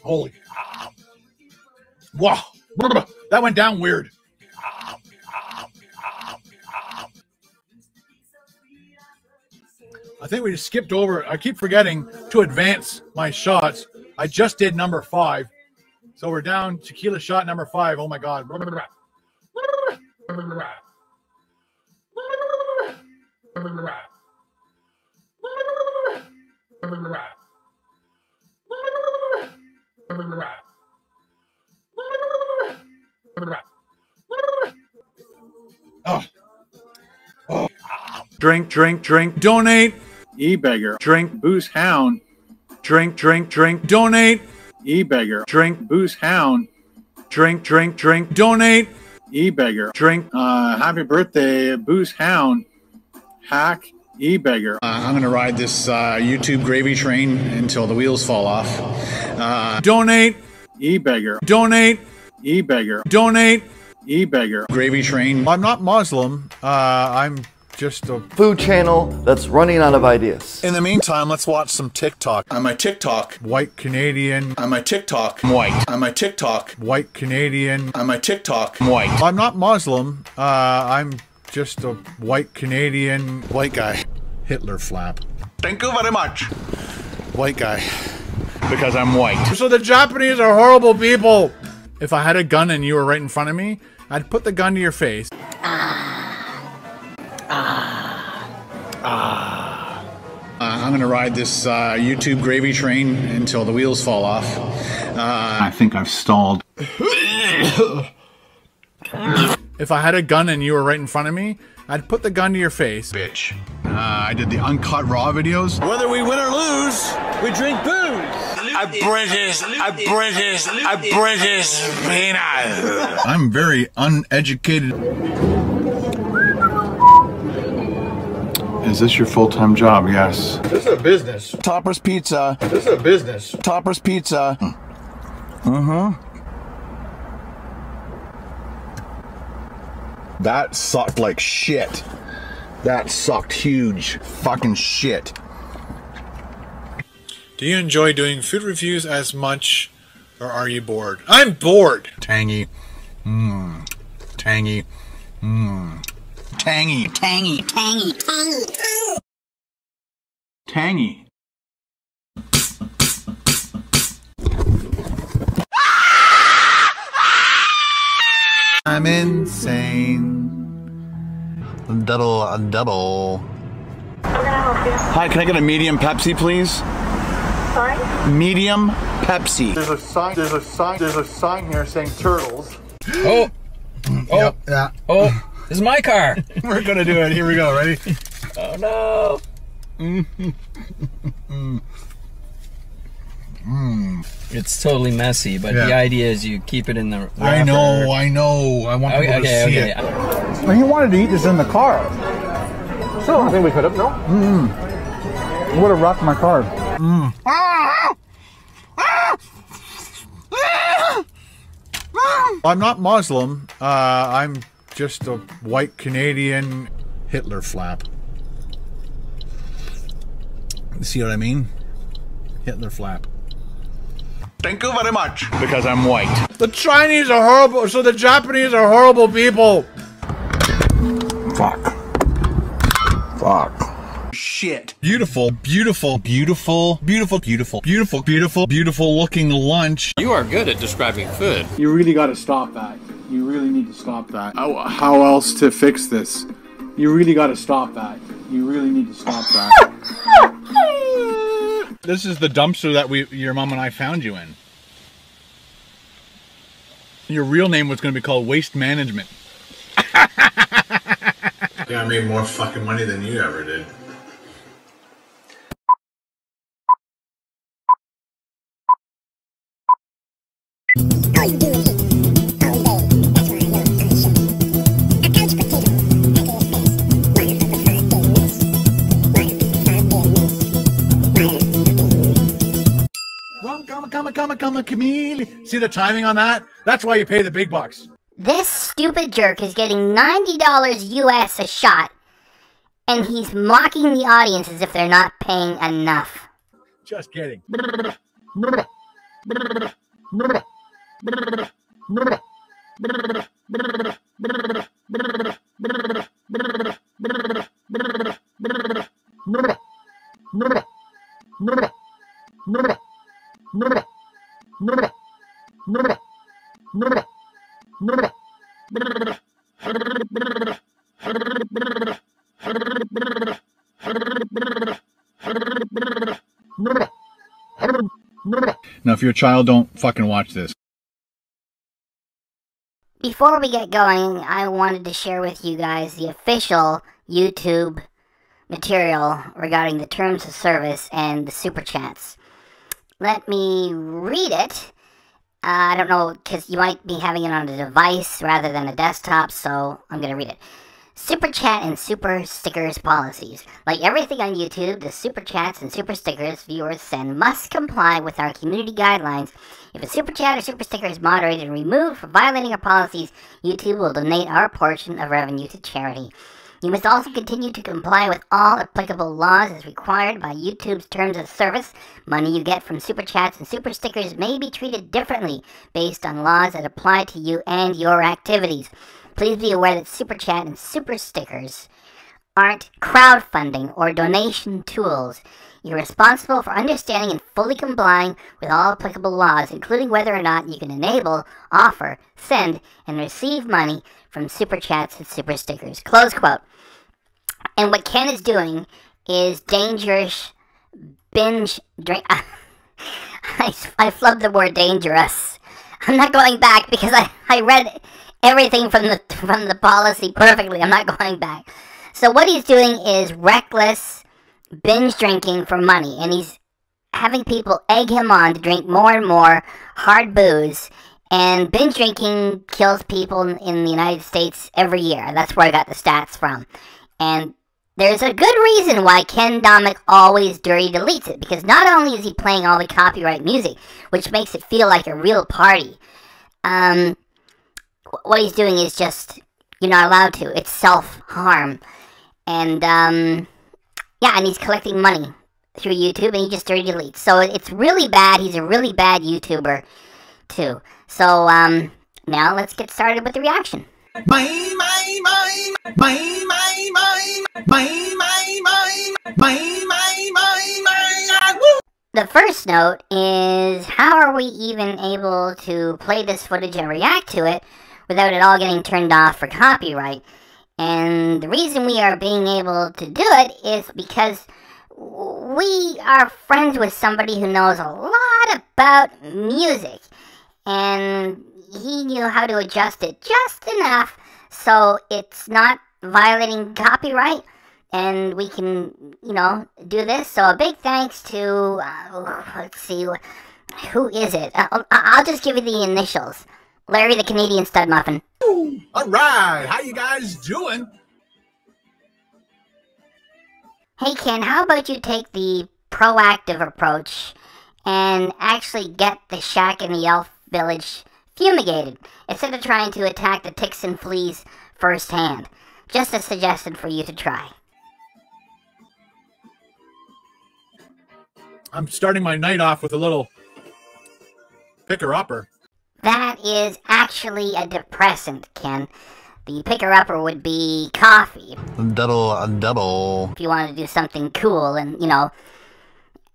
Holy. Wow. That went down weird. I think we just skipped over. I keep forgetting to advance my shots. I just did number 5. So we're down tequila shot number 5. Oh my God. Oh. Oh. Drink, drink, drink, donate. E-beggar. Drink, booze hound. Drink, drink, drink, donate. E-beggar. Drink, booze hound. Drink, drink, drink, donate. E-beggar. Drink, happy birthday, booze hound. Hack, e-beggar. I'm going to ride this YouTube gravy train until the wheels fall off. Donate. E-beggar. Donate. E-beggar. Donate. E-beggar. Gravy train. I'm not Muslim. I'm just a food channel that's running out of ideas. In the meantime, let's watch some TikTok. On my TikTok. White Canadian. On my TikTok. White. On my TikTok. White Canadian. On my TikTok. White. I'm not Muslim. I'm just a white Canadian white guy. Hitler flap. Thank you very much. White guy. Because I'm white. So the Japanese are horrible people. If I had a gun and you were right in front of me, I'd put the gun to your face. I'm gonna ride this YouTube gravy train until the wheels fall off. I think I've stalled. If I had a gun and you were right in front of me, I'd put the gun to your face. Bitch. I did the uncut raw videos. Whether we win or lose, we drink booze. I'm very uneducated. Is this your full-time job? Yes. This is a business. Topper's Pizza. This is a business. Topper's Pizza. That sucked like shit. That sucked huge fucking shit. Do you enjoy doing food reviews as much, or are you bored? I'm bored. Tangy. Mmm. Tangy. Mmm. Tangy. Tangy, tangy, tangy, tangy. Tangy. I'm insane. Double. Hi, can I get a medium Pepsi, please? Sorry? Medium Pepsi. There's a sign here saying turtles. Oh. Yep, yeah. Oh, this is my car. We're gonna do it. Here we go. Ready? Oh no. It's totally messy, but the idea is you keep it in the wrapper. I know. I want people to see it. Well, he wanted to eat this in the car. So I think we could have, no? It would have rocked my car. I'm not Muslim. I'm just a white Canadian Hitler flap. See what I mean? Hitler flap. Thank you very much. Because I'm white. The Chinese are horrible, so the Japanese are horrible people. Fuck. Shit. Beautiful looking lunch. You are good at describing food. You really got to stop that. You really need to stop that. How else to fix this? You really got to stop that. You really need to stop that. This is the dumpster that your mom and I found you in. Your real name was going to be called Waste Management. Yeah, I made more fucking money than you ever did. Chameleon. See the timing on that? That's why you pay the big bucks. This stupid jerk is getting $90 US a shot, and he's mocking the audience as if they're not paying enough. Just kidding. Now, if you're a child, don't fucking watch this. Before we get going, I wanted to share with you guys the official YouTube material regarding the terms of service and the super chats. Let me read it. I don't know, because you might be having it on a device rather than a desktop, so I'm going to read it. Super chat and super stickers policies. Like everything on YouTube, the super chats and super stickers viewers send must comply with our community guidelines. If a super chat or super sticker is moderated and removed for violating our policies, YouTube will donate our portion of revenue to charity. You must also continue to comply with all applicable laws as required by YouTube's terms of service. Money you get from super chats and super stickers may be treated differently based on laws that apply to you and your activities. Please be aware that super chat and super stickers aren't crowdfunding or donation tools. You're responsible for understanding and fully complying with all applicable laws, including whether or not you can enable, offer, send, and receive money from super chats and super stickers. Close quote. And what Ken is doing is dangerous binge drink. I flubbed the word dangerous. I'm not going back because I read everything from the policy perfectly. I'm not going back. So what he's doing is reckless binge drinking for money, and he's having people egg him on to drink more and more hard booze. And binge drinking kills people in the United States every year. That's where I got the stats from. And there's a good reason why Ken Domik always dirty deletes it, because not only is he playing all the copyright music, which makes it feel like a real party, what he's doing is just, you're not allowed to. It's self-harm. And, yeah, and he's collecting money through YouTube, and he just dirty deletes. So it's really bad. He's a really bad YouTuber, too. So, now let's get started with the reaction. The first note is, how are we even able to play this footage and react to it without it all getting turned off for copyright? And the reason we are being able to do it is because we are friends with somebody who knows a lot about music. And he knew how to adjust it just enough so it's not violating copyright. And we can, you know, do this. So a big thanks to, let's see, who is it? I'll just give you the initials. Larry the Canadian Stud Muffin. All right, how you guys doing? Hey Ken, how about you take the proactive approach and actually get the shack in the elf village fumigated instead of trying to attack the ticks and fleas firsthand. Just a suggestion for you to try. I'm starting my night off with a little picker-upper. That is actually a depressant, Ken. The picker-upper would be coffee. Double. If you want to do something cool and, you know,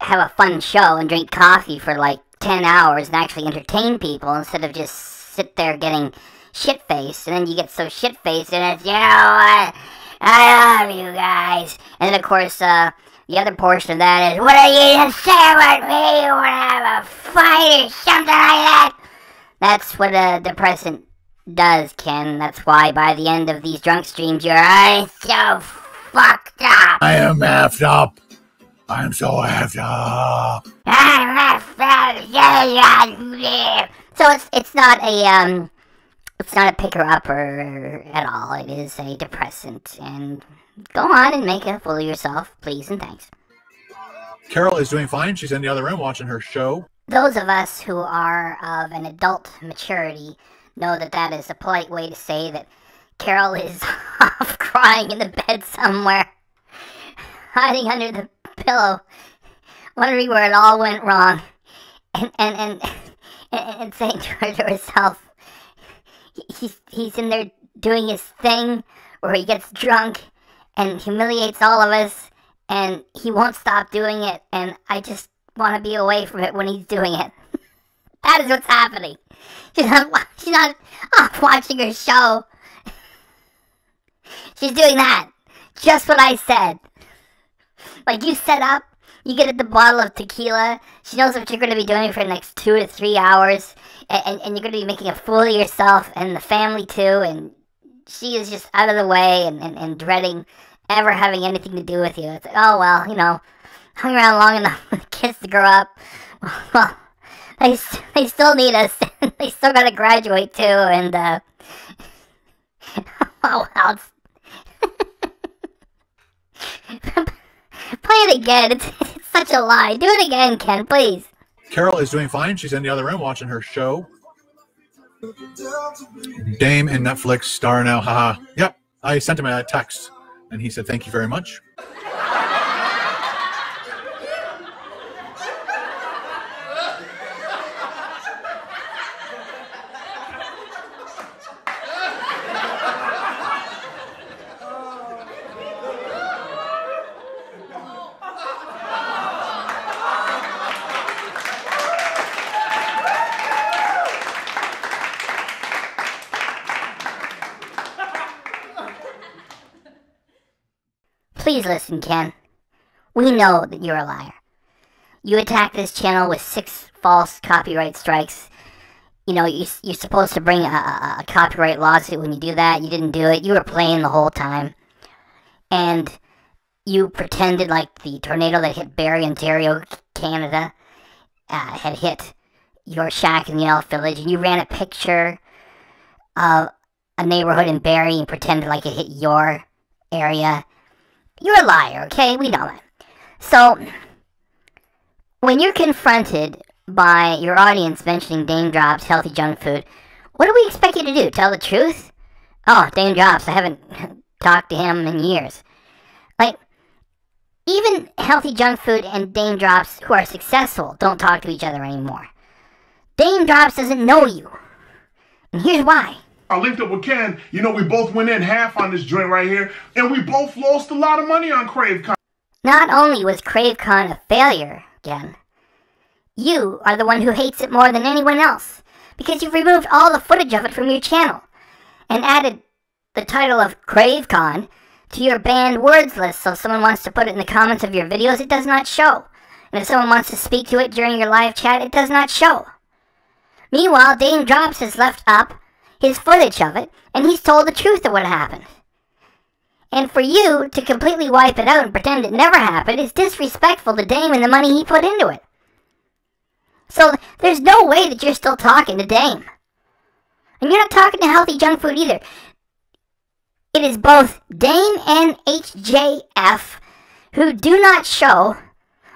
have a fun show and drink coffee for like 10 hours and actually entertain people instead of just sit there getting shit-faced. And then you get so shit-faced and it's, you know what, I love you guys. And then, of course, the other portion of that is, what are you going to say about me? You want to have a fight or something like that? That's what a depressant does, Ken. That's why by the end of these drunk streams, you're so fucked up. I am effed up. I'm so effed up. So it's not a picker-upper at all. It is a depressant. And go on and make a fool of yourself, please and thanks. Carol is doing fine. She's in the other room watching her show. Those of us who are of an adult maturity know that that is a polite way to say that Carol is off crying in the bed somewhere, hiding under the pillow, wondering where it all went wrong. and saying to herself, he's in there doing his thing where he gets drunk and humiliates all of us, and he won't stop doing it, and I just want to be away from it when he's doing it. That is what's happening. She's not off watching her show. She's doing that. Just what I said. Like, you set up, you get the bottle of tequila, she knows what you're going to be doing for the next 2 to 3 hours, and you're going to be making a fool of yourself and the family too, and she is just out of the way and dreading ever having anything to do with you. It's like, oh well, you know, hung around long enough for the kids to grow up. Well, they still need us. They still got to graduate too, and oh well. Play it again. It's such a lie. Do it again, Ken, please. Carol is doing fine. She's in the other room watching her show. Dame and Netflix star now. Haha. Yep. I sent him a text, and he said thank you very much. Please listen, Ken. We know that you're a liar. You attacked this channel with 6 false copyright strikes. You know, you're supposed to bring a copyright lawsuit when you do that. You didn't do it. You were playing the whole time. And you pretended like the tornado that hit Barrie, Ontario, Canada, had hit your shack in the Elf Village. And you ran a picture of a neighborhood in Barrie and pretended like it hit your area. You're a liar, okay? We know that. So, when you're confronted by your audience mentioning Dame Drops, healthy junk food, what do we expect you to do? Tell the truth? Oh, Dame Drops, I haven't talked to him in years. Like, even healthy junk food and Dame Drops who are successful don't talk to each other anymore. Dame Drops doesn't know you. And here's why. I linked up with Ken. You know, we both went in half on this joint right here, and we both lost a lot of money on CraveCon. Not only was CraveCon a failure, Ken, you are the one who hates it more than anyone else, because you've removed all the footage of it from your channel, and added the title of CraveCon to your banned words list, so if someone wants to put it in the comments of your videos, it does not show. And if someone wants to speak to it during your live chat, it does not show. Meanwhile, Dame Drops has left up his footage of it, and he's told the truth of what happened. And for you to completely wipe it out and pretend it never happened is disrespectful to Dame and the money he put into it. So there's no way that you're still talking to Dame. And you're not talking to Healthy Junk Food either. It is both Dame and HJF who do not show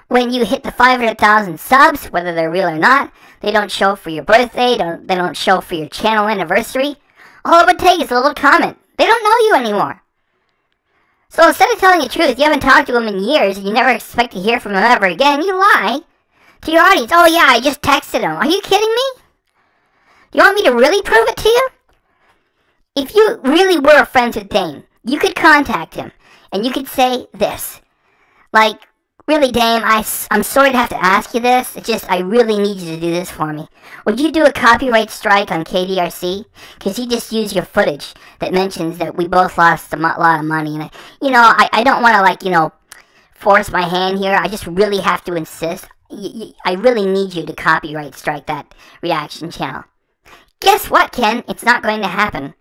when you hit the 500,000 subs, whether they're real or not. They don't show for your birthday, they don't show for your channel anniversary. All it would take is a little comment. They don't know you anymore. So instead of telling the truth, you haven't talked to them in years and you never expect to hear from them ever again, you lie to your audience. Oh yeah, I just texted him. Are you kidding me? Do you want me to really prove it to you? If you really were friends with Dame, you could contact him and you could say this. Like, really, Dame, I'm sorry to have to ask you this. It's just I really need you to do this for me. Would you do a copyright strike on KDRC? Because you just used your footage that mentions that we both lost a lot of money. And, I don't want to, force my hand here. I just really have to insist. I really need you to copyright strike that reaction channel. Guess what, Ken? It's not going to happen.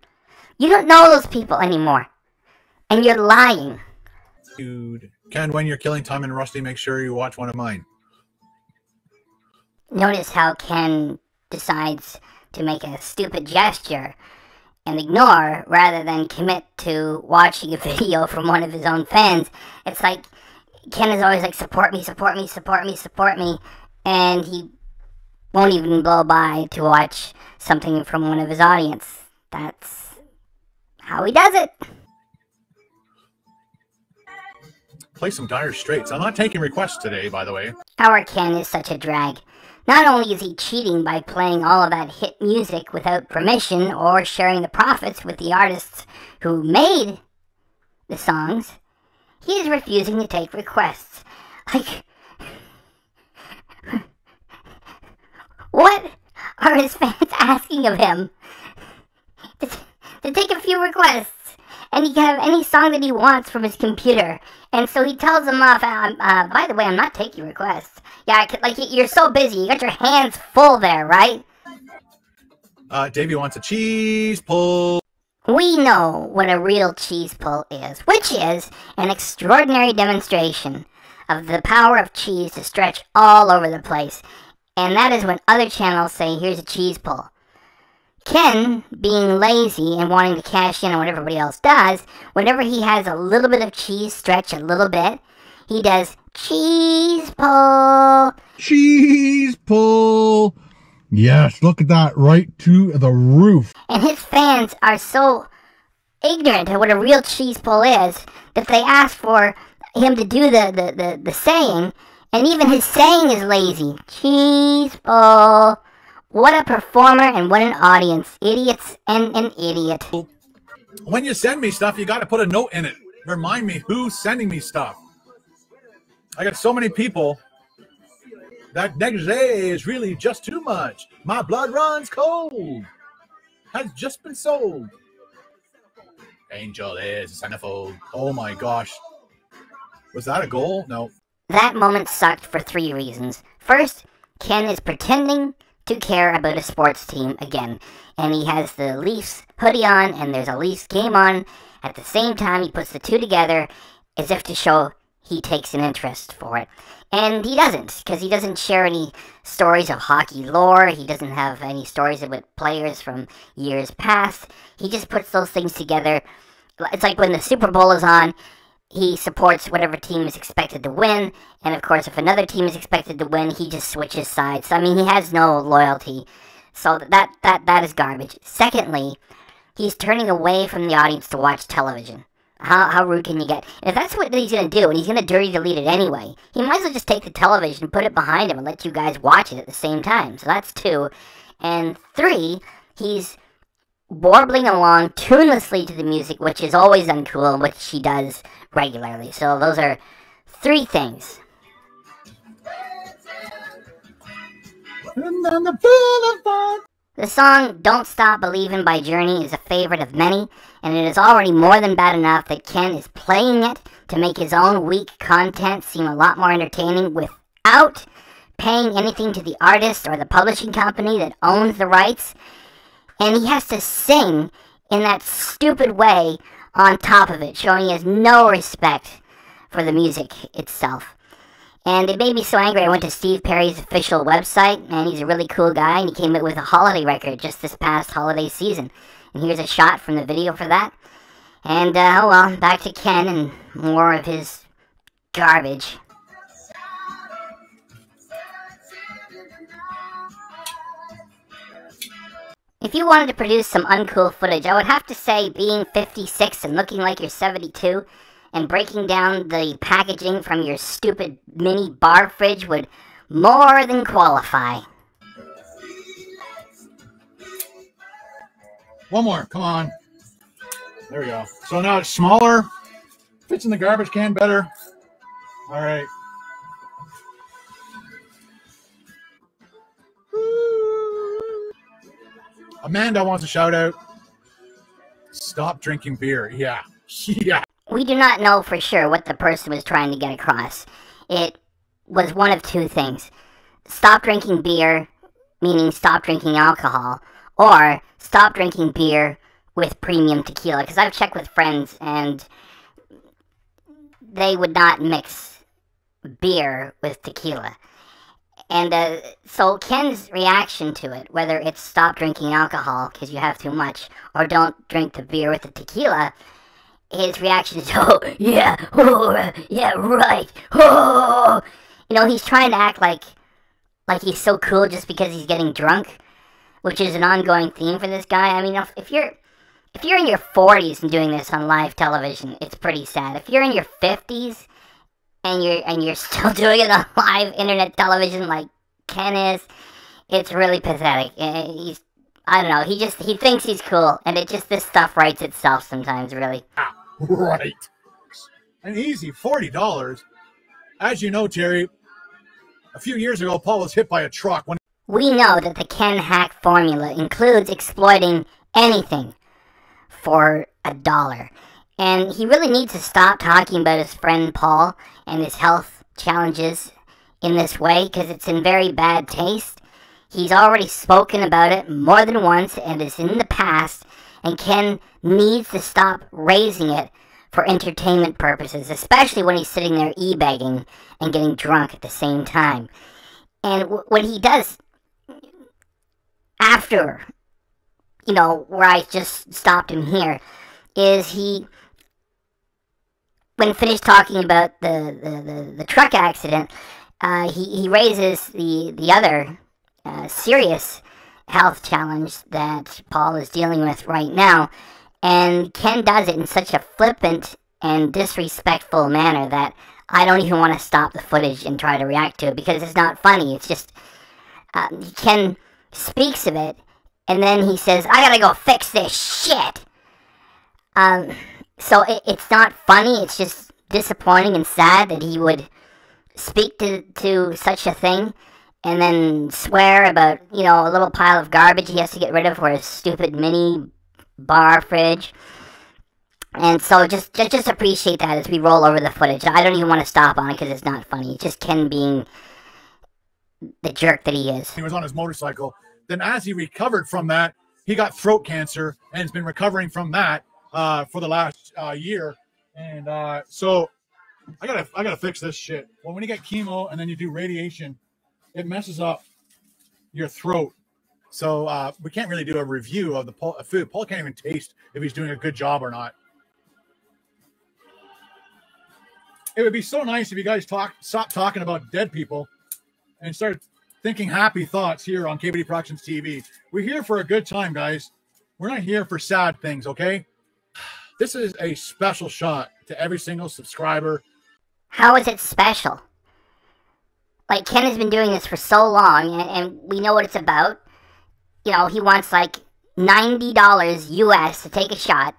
You don't know those people anymore. And you're lying. Dude. Ken, when you're killing time and Rusty, make sure you watch one of mine. Notice how Ken decides to make a stupid gesture and ignore rather than commit to watching a video from one of his own fans. It's like Ken is always like, support me, support me, support me, support me, and he won't even blow by to watch something from one of his audience. That's how he does it. Play some Dire Straits. I'm not taking requests today, by the way. Our Ken is such a drag. Not only is he cheating by playing all of that hit music without permission or sharing the profits with the artists who made the songs, he is refusing to take requests. Like, what are his fans asking of him? To take a few requests, and he can have any song that he wants from his computer. And so he tells them off, by the way, I'm not taking requests. Yeah, like, you're so busy, you got your hands full there, right? Davey wants a cheese pull. We know what a real cheese pull is, which is an extraordinary demonstration of the power of cheese to stretch all over the place. And that is when other channels say, here's a cheese pull. Ken, being lazy and wanting to cash in on what everybody else does, whenever he has a little bit of cheese stretch a little bit, he does cheese pull. Cheese pull. Yes, look at that, right to the roof. And his fans are so ignorant of what a real cheese pull is that they ask for him to do the saying, and even his saying is lazy. Cheese pull. What a performer and what an audience. Idiots and an idiot. When you send me stuff, you got to put a note in it. Remind me who's sending me stuff. I got so many people. That negligee is really just too much. My blood runs cold. Has just been sold. Angel is a centerfold. Oh my gosh. Was that a goal? No. That moment sucked for 3 reasons. First, Ken is pretending to care about a sports team again. And he has the Leafs hoodie on and there's a Leafs game on. At the same time, he puts the two together as if to show he takes an interest for it. And he doesn't, because he doesn't share any stories of hockey lore. He doesn't have any stories about players from years past. He just puts those things together. It's like when the Super Bowl is on, he supports whatever team is expected to win. And of course, if another team is expected to win, he just switches sides. I mean, he has no loyalty. So that is garbage. Secondly, he's turning away from the audience to watch television. How rude can you get? And if that's what he's going to do, and he's going to dirty delete it anyway, he might as well just take the television, put it behind him, and let you guys watch it at the same time. So that's 2. And 3, he's warbling along tunelessly to the music, which is always uncool, which he does regularly. So those are 3 things. The song Don't Stop Believin' by Journey is a favorite of many, and it is already more than bad enough that Ken is playing it to make his own weak content seem a lot more entertaining without paying anything to the artist or the publishing company that owns the rights. And he has to sing in that stupid way on top of it, showing he has no respect for the music itself. And it made me so angry, I went to Steve Perry's official website, and he's a really cool guy, and he came out with a holiday record just this past holiday season. And here's a shot from the video for that. And, oh well, back to Ken and more of his garbage. If you wanted to produce some uncool footage, I would have to say being 56 and looking like you're 72 and breaking down the packaging from your stupid mini bar fridge would more than qualify. One more, come on. There we go. So now it's smaller, fits in the garbage can better. All right. Amanda wants a shout out. Stop drinking beer. Yeah. Yeah. We do not know for sure what the person was trying to get across. It was one of 2 things. Stop drinking beer, meaning stop drinking alcohol, or stop drinking beer with premium tequila. Because I've checked with friends and they would not mix beer with tequila. And so Ken's reaction to it, whether it's stop drinking alcohol because you have too much, or don't drink the beer with the tequila, his reaction is, oh, yeah, right, oh. You know, he's trying to act like he's so cool just because he's getting drunk, which is an ongoing theme for this guy. I mean, if you're in your 40s and doing this on live television, it's pretty sad. If you're in your 50s and you're still doing it on live internet television, like, Ken is, it's really pathetic. I don't know, he thinks he's cool, and this stuff writes itself sometimes, really. Right. And easy, $40. As you know, Terry, a few years ago, Paul was hit by a truck when... We know that the Ken hack formula includes exploiting anything for $1. And he really needs to stop talking about his friend Paul and his health challenges in this way, because it's in very bad taste. He's already spoken about it more than once, and it's in the past, and Ken needs to stop raising it for entertainment purposes, especially when he's sitting there e-begging and getting drunk at the same time. And what he does after, you know, where I just stopped him here, is when finished talking about the truck accident, he raises the other serious health challenge that Paul is dealing with right now, and Ken does it in such a flippant and disrespectful manner that I don't even want to stop the footage and try to react to it, because it's not funny. It's just Ken speaks of it, and then he says, "I gotta go fix this shit." So it's not funny. It's just disappointing and sad that he would speak to such a thing, and then swear about, you know, a little pile of garbage he has to get rid of for his stupid mini bar fridge. And so just appreciate that as we roll over the footage. I don't even want to stop on it because it's not funny. It's just Ken being the jerk that he is. He was on his motorcycle. Then as he recovered from that, he got throat cancer and has been recovering from that for the last year. And so I gotta fix this shit. Well, when you get chemo and then you do radiation, it messes up your throat. So we can't really do a review of the food. Paul can't even taste if he's doing a good job or not. It would be so nice if you guys stop talking about dead people and start thinking happy thoughts here on KBD Productions TV. We're here for a good time, guys. We're not here for sad things, okay? This is a special shot to every single subscriber. How is it special? Like, Ken has been doing this for so long, and we know what it's about. You know, he wants like $90 US to take a shot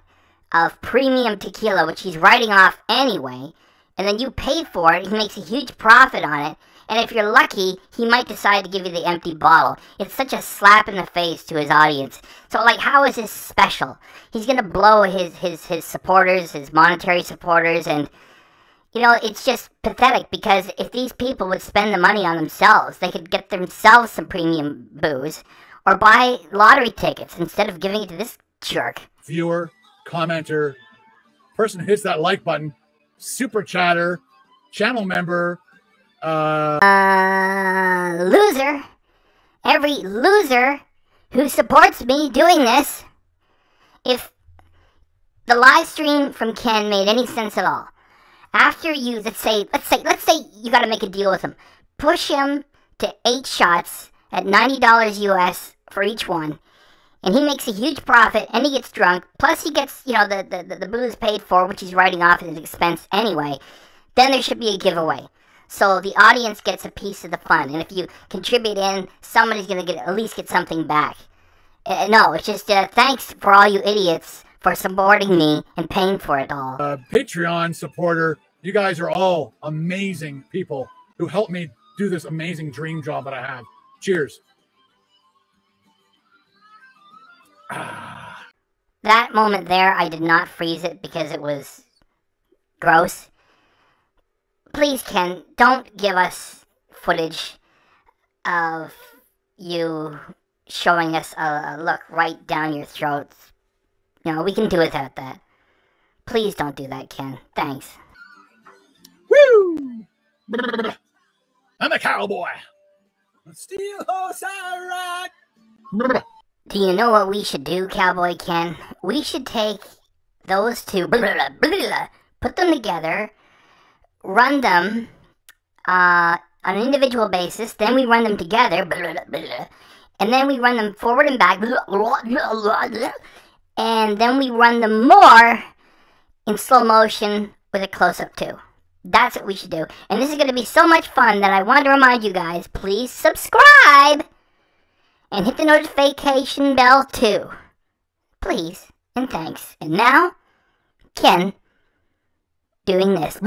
of premium tequila, which he's writing off anyway, and then you pay for it. He makes a huge profit on it, and if you're lucky, he might decide to give you the empty bottle. It's such a slap in the face to his audience. So, like, how is this special? He's gonna blow his supporters, his monetary supporters, and you know, it's just pathetic, because if these people would spend the money on themselves, they could get themselves some premium booze or buy lottery tickets instead of giving it to this jerk. Viewer, commenter, person who hits that like button, super chatter, channel member, loser. Every loser who supports me doing this. If the live stream from Ken made any sense at all, after you, let's say you got to make a deal with him. Push him to 8 shots at $90 US for each one, and he makes a huge profit, and he gets drunk. Plus, he gets, you know, the booze paid for, which he's writing off at his expense anyway. Then there should be a giveaway, so the audience gets a piece of the fun. And if you contribute in, somebody's gonna at least get something back. No, it's just thanks for all you idiots for supporting me and paying for it all. Patreon supporter, you guys are all amazing people who helped me do this amazing dream job that I have. Cheers. That moment there, I did not freeze it because it was gross. Please, Ken, don't give us footage of you showing us a look right down your throats. You know, we can do without that. Please don't do that, Ken. Thanks. Woo! I'm a cowboy. Steel horse I ride. Do you know what we should do, Cowboy Ken? We should take those two, put them together, run them on an individual basis, then we run them together, and then we run them forward and back, and then we run them more in slow motion with a close-up too. That's what we should do. And this is going to be so much fun that I want to remind you guys, please subscribe and hit the notification bell too. Please and thanks. And now, Ken doing this.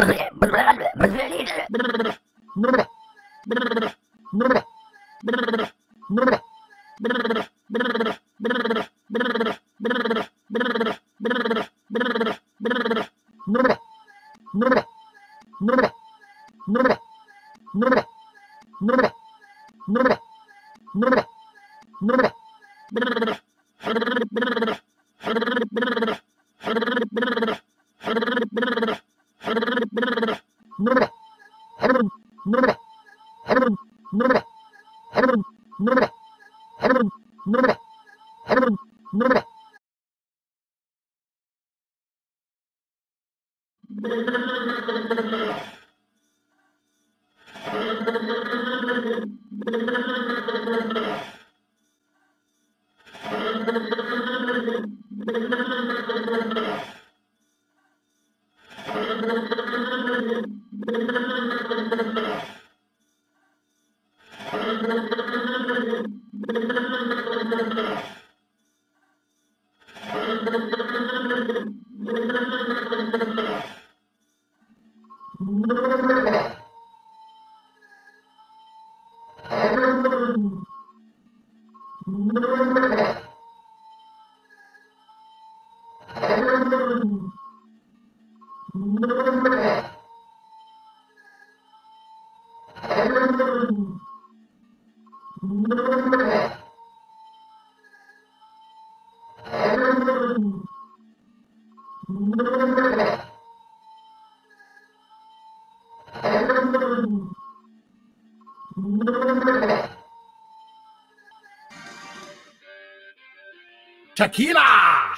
Tequila!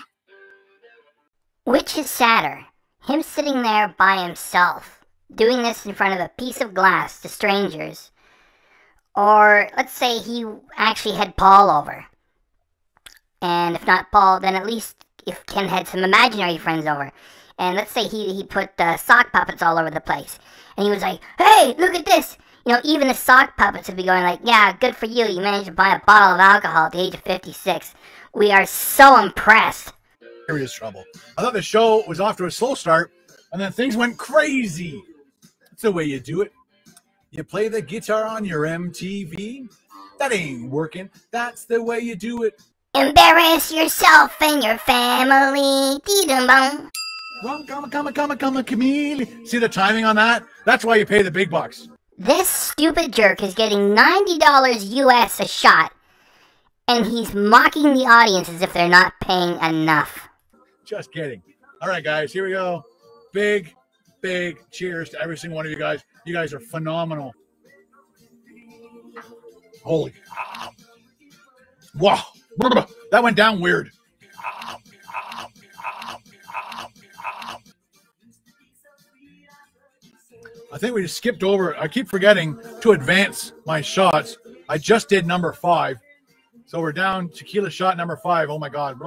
Which is sadder, him sitting there by himself, doing this in front of a piece of glass to strangers, or let's say he actually had Paul over. And if not Paul, then at least if Ken had some imaginary friends over. And let's say he put sock puppets all over the place. And he was like, hey, look at this! You know, even the sock puppets would be going like, yeah, good for you, you managed to buy a bottle of alcohol at the age of 56. We are so impressed. Serious trouble. I thought the show was off to a slow start, and then things went crazy. That's the way you do it. You play the guitar on your MTV. That ain't working. That's the way you do it. Embarrass yourself and your family. Dee-dum-bum. Come, chameleon. See the timing on that? That's why you pay the big bucks. This stupid jerk is getting $90 US a shot, and he's mocking the audience as if they're not paying enough. Just kidding. All right, guys, here we go. Big cheers to every single one of you guys. You guys are phenomenal. Holy. Wow. That went down weird. I think we just skipped over. I keep forgetting to advance my shots. I just did number 5. So we're down tequila shot number 5. Oh my God.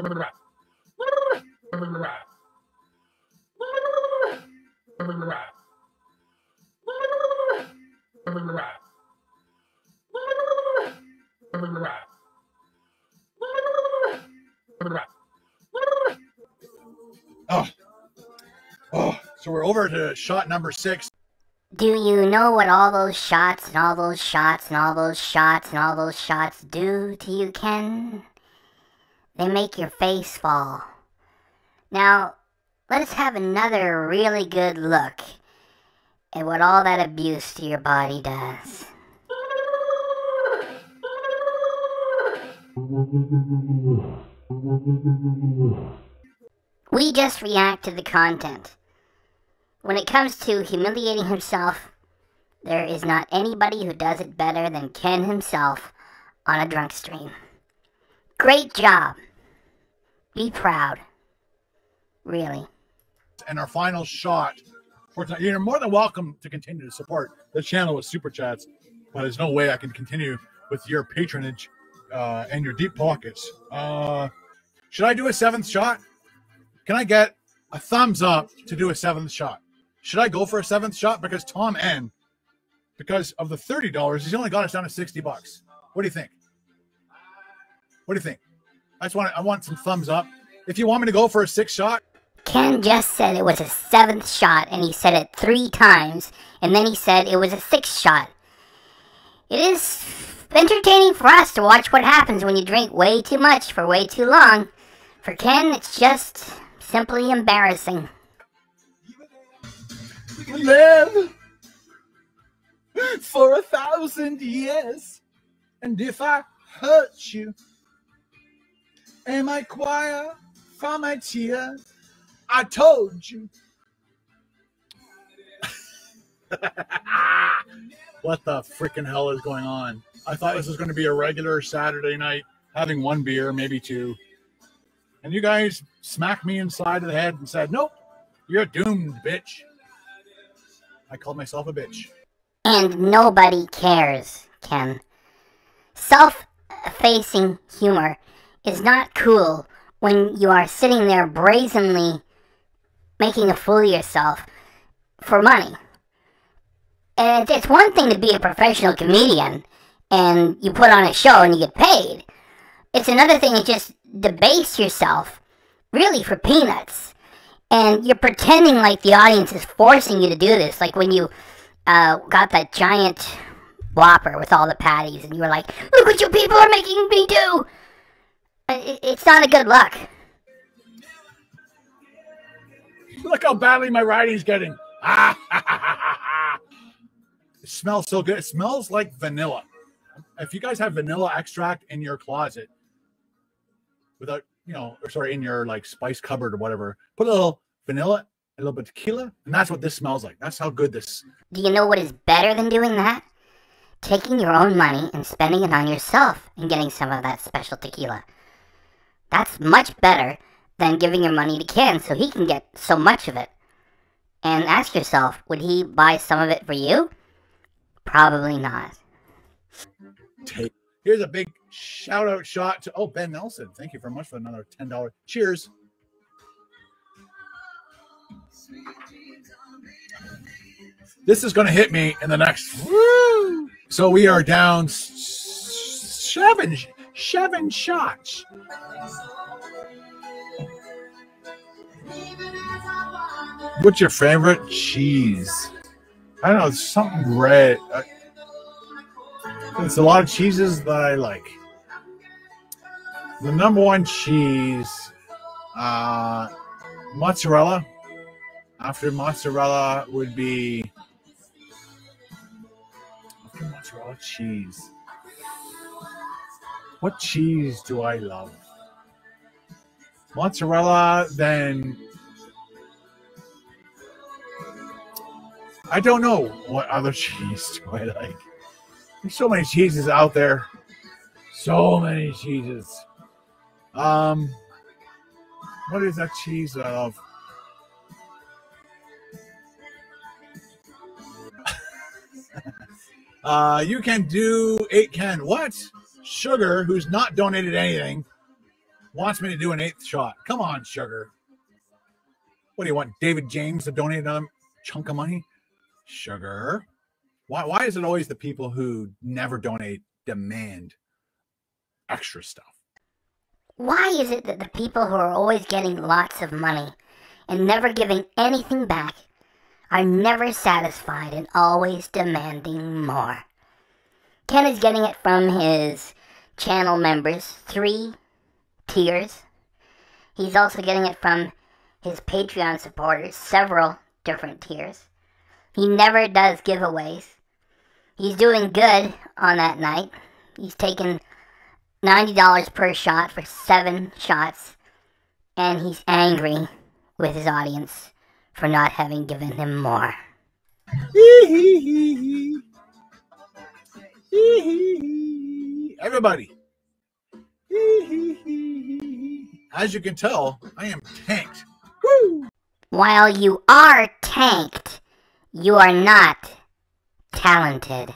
So we're over to shot number 6. Do you know what all those shots and all those shots and all those shots and all those shots do to you, Ken? They make your face fall. Now, let us have another really good look at what all that abuse to your body does. We just react to the content. When it comes to humiliating himself, there is not anybody who does it better than Ken himself on a drunk stream. Great job. Be proud. Really. And our final shot. You're more than welcome to continue to support the channel with super chats, but there's no way I can continue with your patronage and your deep pockets. Should I do a 7th shot? Can I get a thumbs up to do a 7th shot? Should I go for a 7th shot? Because Tom N, because of the $30, he's only got us down to 60 bucks. What do you think? What do you think? I want some thumbs up. If you want me to go for a 6th shot. Ken just said it was a 7th shot, and he said it 3 times, and then he said it was a 6th shot. It is entertaining for us to watch what happens when you drink way too much for way too long. For Ken, it's just simply embarrassing. Live for 1,000 years, and if I hurt you, am I quiet from my tears? I told you. What the freaking hell is going on? I thought this was going to be a regular Saturday night, having 1 beer, maybe 2. And you guys smacked me inside of the head and said, nope, you're doomed, bitch. I called myself a bitch. And nobody cares, Ken. Self-effacing humor is not cool when you are sitting there brazenly making a fool of yourself for money. And it's one thing to be a professional comedian and you put on a show and you get paid. It's another thing to just debase yourself, really, for peanuts. And you're pretending like the audience is forcing you to do this. Like when you got that giant Whopper with all the patties and you were like, look what you people are making me do. It's not a good look. Look how badly my writing's getting. It smells so good. It smells like vanilla. If you guys have vanilla extract in your closet, without, in your like spice cupboard or whatever, put a little vanilla, a little bit of tequila, and that's what this smells like. That's how good this. Do you know what is better than doing that? Taking your own money and spending it on yourself and getting some of that special tequila. That's much better than giving your money to Ken so he can get so much of it. And ask yourself, would he buy some of it for you? Probably not. Here's a big shout out shot to Ben Nelson. Thank you very much for another $10. Cheers. This is going to hit me in the next. Woo! So we are down 7 shots. What's your favorite cheese? I don't know. It's something red. It's a lot of cheeses that I like. The number 1 cheese, mozzarella. After mozzarella would be mozzarella cheese. What cheese do I love? Mozzarella, then I don't know what other cheese do I like. There's so many cheeses out there. So many cheeses. What is that cheese that I love? You can do 8 Ken. What? Sugar, who's not donated anything, wants me to do an 8th shot. Come on, Sugar. What do you want? David James to donate another chunk of money? Sugar. Why is it always the people who never donate demand extra stuff? Why is it that the people who are always getting lots of money and never giving anything back are never satisfied and always demanding more? Ken is getting it from his channel members, 3 tiers. He's also getting it from his Patreon supporters, several different tiers. He never does giveaways. He's doing good on that night. He's taken $90 per shot for 7 shots, and he's angry with his audience for not having given him more. Everybody. As you can tell, I am tanked. Woo! While you are tanked, you are not talented.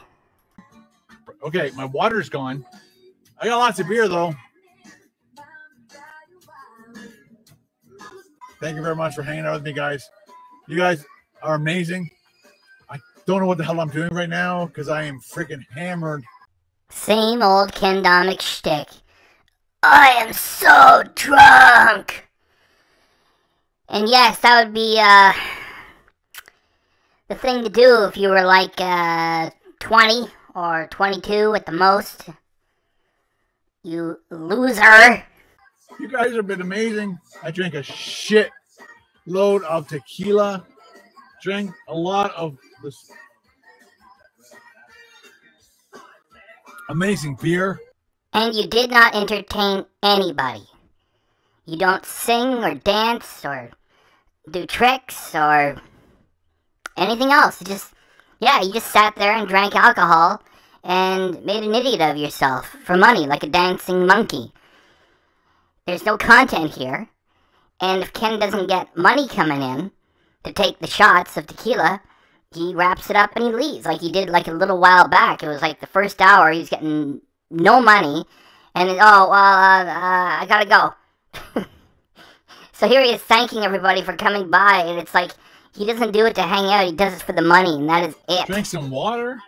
Okay, my water's gone. I got lots of beer, though. Thank you very much for hanging out with me, guys. You guys, are amazing. I don't know what the hell I'm doing right now because I am freaking hammered. Same old Ken Domik shtick. I am so drunk! And yes, that would be, the thing to do if you were like, 20 or 22 at the most. You loser. You guys have been amazing. I drank a shit load of tequila. Drank a lot of this amazing beer. And you did not entertain anybody. You don't sing or dance or do tricks or anything else. You just sat there and drank alcohol and made an idiot of yourself for money like a dancing monkey. There's no content here. And if Ken doesn't get money coming in to take the shots of tequila, he wraps it up and he leaves like he did like a little while back. It was like the first hour he was getting no money, and I gotta go. So here he is thanking everybody for coming by, and it's like he doesn't do it to hang out, he does it for the money, and that is it. Drink some water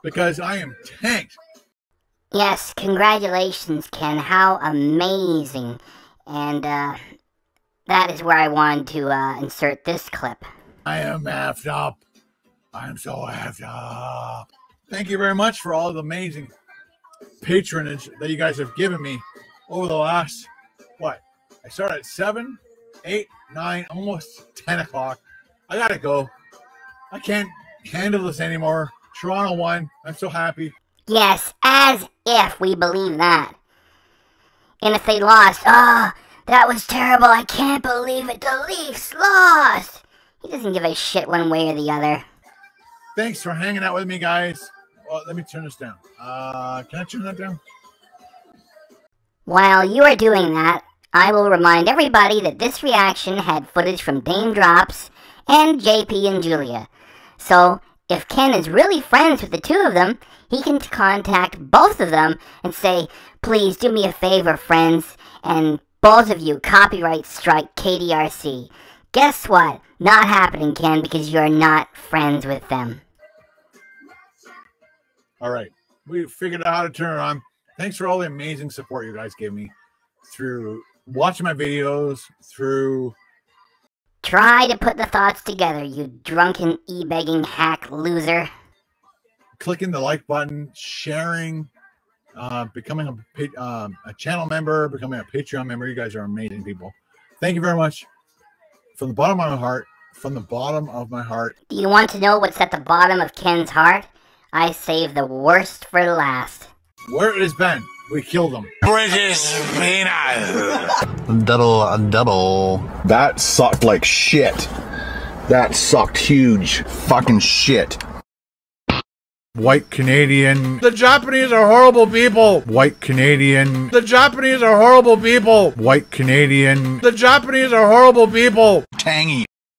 because I am tanked. Yes, congratulations, Ken. How amazing. And that is where I wanted to insert this clip. I am effed up. I am so effed up. Thank you very much for all the amazing patronage that you guys have given me over the last, what? I started at 7, 8, 9, almost 10 o'clock. I gotta go. I can't handle this anymore. Toronto won. I'm so happy. Yes, as if we believe that. And if they lost, that was terrible. I can't believe it. The Leafs lost. He doesn't give a shit one way or the other. Thanks for hanging out with me, guys. Well, let me turn this down. Can I turn that down? While you are doing that, I will remind everybody that this reaction had footage from Dame Drops and JP and Julia. So, if Ken is really friends with the two of them, he can contact both of them and say, please do me a favor, friends, and both of you copyright strike KDRC. Guess what? Not happening, Ken, because you're not friends with them. All right. We figured out how to turn it on. Thanks for all the amazing support you guys gave me through watching my videos, through... Try to put the thoughts together, you drunken e-begging hack loser. Clicking the like button, sharing, becoming a channel member, becoming a Patreon member. You guys are amazing people. Thank you very much. From the bottom of my heart. From the bottom of my heart. Do you want to know what's at the bottom of Ken's heart? I saved the worst for last. Where is Ben? We killed him. British peanut. Double. That sucked like shit. That sucked huge fucking shit. White Canadian. The Japanese are horrible people. White Canadian. The Japanese are horrible people. White Canadian. The Japanese are horrible people. Tangy.